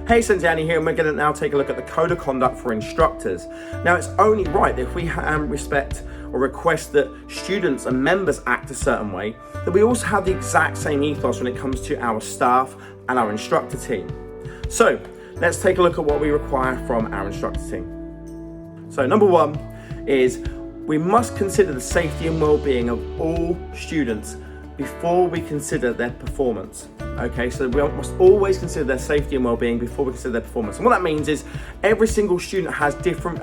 Hey, Sanjani here, and we're going to now take a look at the code of conduct for instructors. Now, it's only right that if we respect or request that students and members act a certain way, that we also have the exact same ethos when it comes to our staff and our instructor team. So, let's take a look at what we require from our instructor team. So, number one is we must consider the safety and well-being of all students before we consider their performance. Okay, so we must always consider their safety and well-being before we consider their performance. And what that means is every single student has different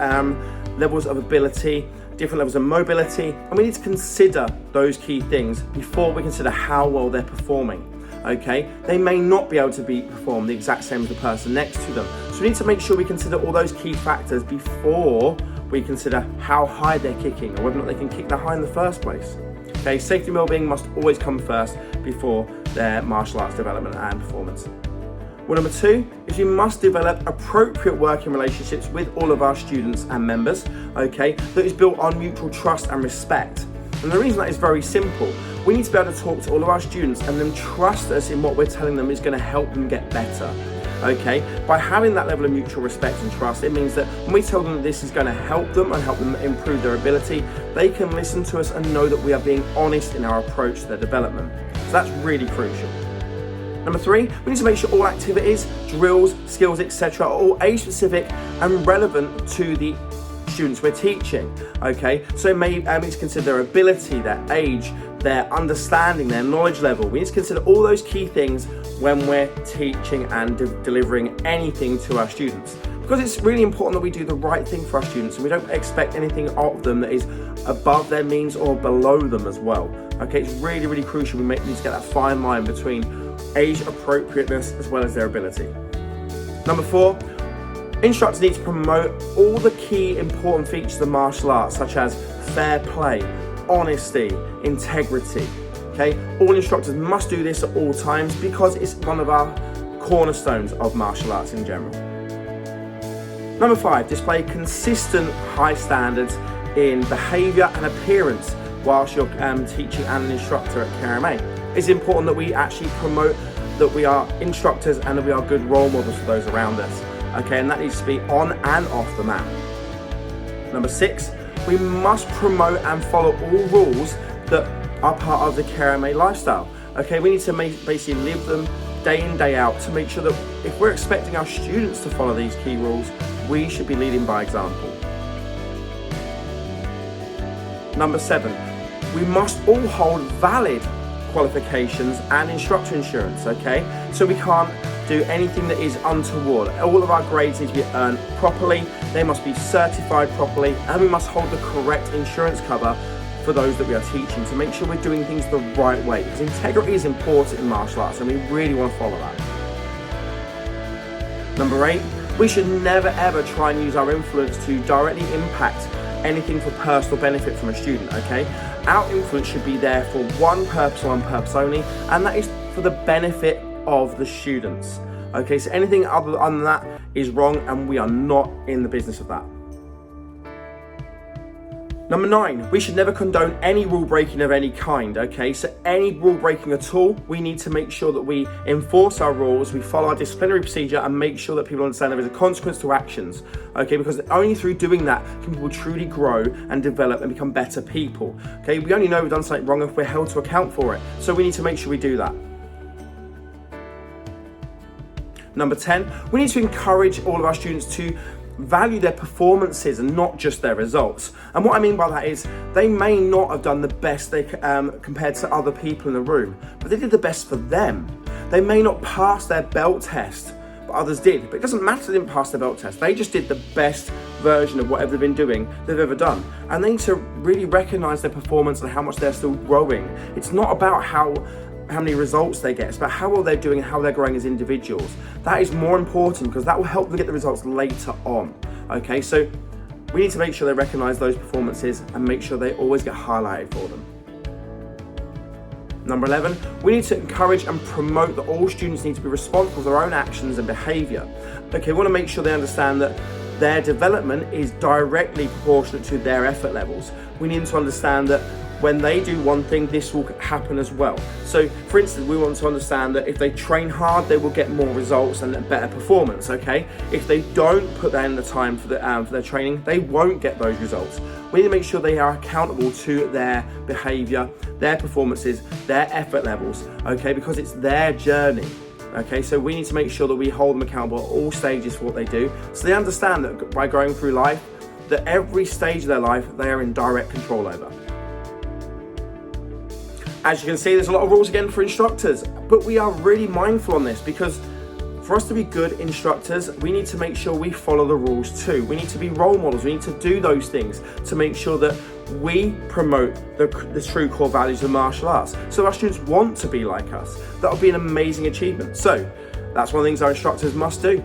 levels of ability, different levels of mobility, and we need to consider those key things before we consider how well they're performing. Okay, they may not be able to perform the exact same as the person next to them. So we need to make sure we consider all those key factors before we consider how high they're kicking or whether or not they can kick that high in the first place. Okay, safety and well-being must always come first before their martial arts development and performance. Well, number two is you must develop appropriate working relationships with all of our students and members, okay, that is built on mutual trust and respect. And the reason that is very simple. We need to be able to talk to all of our students and them trust us in what we're telling them is going to help them get better. Okay, by having that level of mutual respect and trust, it means that when we tell them that this is going to help them and help them improve their ability, they can listen to us and know that we are being honest in our approach to their development. So that's really crucial. Number three, we need to make sure all activities, drills, skills, etc. are all age specific and relevant to the students we're teaching. Okay, so we need to consider their ability, their age, their understanding, their knowledge level. We need to consider all those key things when we're teaching and delivering anything to our students. Because it's really important that we do the right thing for our students and we don't expect anything of them that is above their means or below them as well. Okay, it's really, really crucial we need to get that fine line between age appropriateness as well as their ability. Number four, instructors need to promote all the key important features of martial arts, such as fair play, honesty, integrity. Okay, all instructors must do this at all times because it's one of our cornerstones of martial arts in general. Number five, display consistent high standards in behaviour and appearance whilst you're teaching and an instructor at KRMA. It's important that we actually promote that we are instructors and that we are good role models for those around us. Okay, and that needs to be on and off the mat. Number six, we must promote and follow all rules that are part of the KRMA lifestyle. Okay, we need to basically live them day in, day out to make sure that if we're expecting our students to follow these key rules, we should be leading by example. Number seven, we must all hold valid qualifications and instructor insurance, okay? So we can't do anything that is untoward. All of our grades need to be earned properly, they must be certified properly, and we must hold the correct insurance cover for those that we are teaching to make sure we're doing things the right way. Because integrity is important in martial arts and we really want to follow that. Number eight, we should never ever try and use our influence to directly impact anything for personal benefit from a student, okay? Our influence should be there for one purpose and one purpose only, and that is for the benefit of the students. Okay, so anything other than that is wrong and we are not in the business of that. Number nine, we should never condone any rule breaking of any kind, okay? So any rule breaking at all, we need to make sure that we enforce our rules, we follow our disciplinary procedure and make sure that people understand there is a consequence to actions, okay? Because only through doing that can people truly grow and develop and become better people, okay? We only know we've done something wrong if we're held to account for it. So we need to make sure we do that. Number 10, we need to encourage all of our students to value their performances and not just their results. And what I mean by that is they may not have done the best they compared to other people in the room, but they did the best for them. They may not pass their belt test, but others did. But it doesn't matter they didn't pass their belt test. They just did the best version of whatever they've been doing they've ever done. And they need to really recognize their performance and how much they're still growing. It's not about how many results they get, it's about how well they're doing and how they're growing as individuals. That is more important because that will help them get the results later on. Okay, so we need to make sure they recognize those performances and make sure they always get highlighted for them. Number 11, we need to encourage and promote that all students need to be responsible for their own actions and behavior. Okay, we want to make sure they understand that their development is directly proportionate to their effort levels. We need to understand that when they do one thing, this will happen as well. So for instance, we want to understand that if they train hard, they will get more results and better performance, okay? If they don't put that in the time for their training, they won't get those results. We need to make sure they are accountable to their behavior, their performances, their effort levels, okay? Because it's their journey. Okay, so we need to make sure that we hold them accountable at all stages for what they do, so they understand that by going through life, that every stage of their life, they are in direct control over. As you can see, there's a lot of rules again for instructors, but we are really mindful on this because for us to be good instructors, we need to make sure we follow the rules too. We need to be role models. We need to do those things to make sure that we promote the true core values of martial arts. So our students want to be like us. That would be an amazing achievement. So that's one of the things our instructors must do.